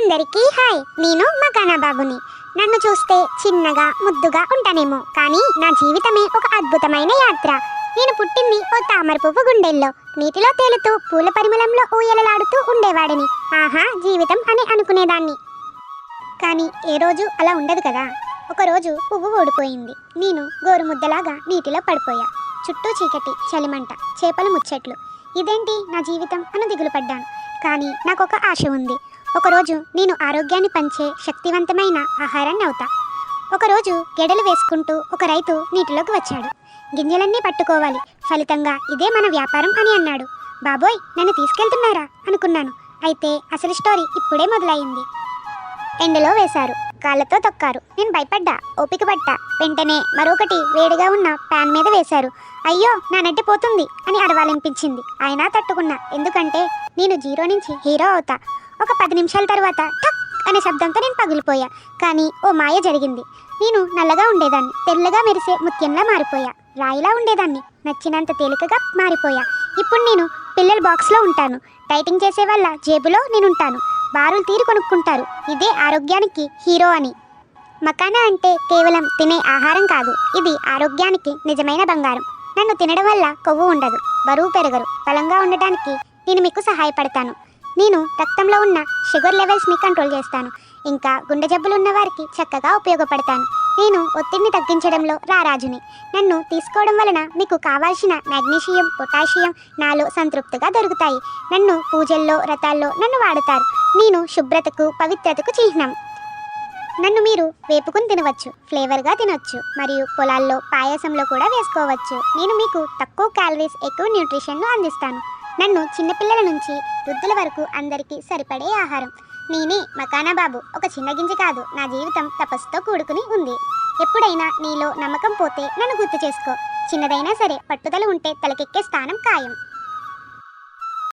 అందరికీ హాయ్. నేను మకానా బాబుని. నన్ను చూస్తే చిన్నగా ముద్దుగా ఉంటానేమో, కానీ నా జీవితమే ఒక అద్భుతమైన యాత్ర. నేను పుట్టింది ఓ తామర పువ్వు గుండెల్లో, నీటిలో తేలుతూ పూల పరిమళంలో ఊయలలాడుతూ ఉండేవాడిని. ఆహా జీవితం అని అనుకునేదాన్ని. కానీ ఏ రోజు అలా ఉండదు కదా. ఒకరోజు పువ్వు ఓడిపోయింది. నేను గోరుముద్దలాగా నీటిలో పడిపోయా. చుట్టూ చీకటి, చలిమంట, చేపల ముచ్చట్లు. ఇదేంటి నా జీవితం అని దిగులు పడ్డాను. కానీ నాకొక ఆశ ఉంది. ఒకరోజు నేను ఆరోగ్యాన్ని పంచే శక్తివంతమైన ఆహారాన్ని అవుతా. ఒకరోజు గెడలు వేసుకుంటూ ఒక రైతు నీటిలోకి వచ్చాడు. గింజలన్నీ పట్టుకోవాలి, ఫలితంగా ఇదే మన వ్యాపారం అని అన్నాడు. బాబోయ్, నన్ను తీసుకెళ్తున్నారా అనుకున్నాను. అయితే అసలు స్టోరీ ఇప్పుడే మొదలైంది. ఎండలో వేశారు, కాళ్ళతో తొక్కారు. నేను భయపడ్డా, ఓపిక పట్టా. వెంటనే మరొకటి వేడిగా ఉన్న ప్యాన్ మీద వేశారు. అయ్యో, నా నడ్డి పోతుంది అని అరవాలనిపించింది. అయినా తట్టుకున్నా, ఎందుకంటే నేను జీరో నుంచి హీరో అవుతా. ఒక 10 నిమిషాల తర్వాత టక్ అనే శబ్దంతో నేను పగిలిపోయా. కానీ ఓ మాయ జరిగింది. నేను నల్లగా ఉండేదాన్ని తెల్లగా మెరిసే ముత్యంలా మారిపోయా. రాయిలా ఉండేదాన్ని నచ్చినంత తేలికగా మారిపోయా. ఇప్పుడు నేను పిల్లల బాక్స్లో ఉంటాను. డైటింగ్ చేసే వాళ్ళ జేబులో నేనుంటాను. బారులు తీరి కొనుక్కుంటారు. ఇదే ఆరోగ్యానికి హీరో అని. మకానా అంటే కేవలం తినే ఆహారం కాదు, ఇది ఆరోగ్యానికి నిజమైన బంగారం. నన్ను తినడం వల్ల కొవ్వు ఉండదు, బరువు పెరగరు. బలంగా ఉండటానికి నేను మీకు సహాయపడతాను. నేను రక్తంలో ఉన్న షుగర్ లెవెల్స్ని కంట్రోల్ చేస్తాను. ఇంకా గుండె జబ్బులు ఉన్న వారికి చక్కగా ఉపయోగపడతాను. నేను ఒత్తిడిని తగ్గించడంలో రారాజుని. నన్ను తీసుకోవడం వలన మీకు కావాల్సిన మాగ్నీషియం, పొటాషియం నాలో సంతృప్తిగా దొరుకుతాయి. నన్ను పూజల్లో, వ్రతాల్లో నన్ను వాడతారు. నేను శుభ్రతకు, పవిత్రతకు చిహ్నం. నన్ను మీరు వేపుకుని తినవచ్చు, ఫ్లేవర్గా తినవచ్చు, మరియు పొలాల్లో పాయసంలో కూడా వేసుకోవచ్చు. నేను మీకు తక్కువ క్యాలరీస్, ఎక్కువ న్యూట్రిషన్ను అందిస్తాను. నన్ను చిన్నపిల్లల నుంచి వృద్ధుల వరకు అందరికీ సరిపడే ఆహారం. నేనే మకానా బాబు. ఒక చిన్న గింజ కాదు, నా జీవితం తపస్సుతో కూడుకుని ఉంది. ఎప్పుడైనా నీలో నమ్మకం పోతే నన్ను గుర్తు చేసుకో. చిన్నదైనా సరే పట్టుదల ఉంటే తలకెక్కే స్థానం ఖాయం.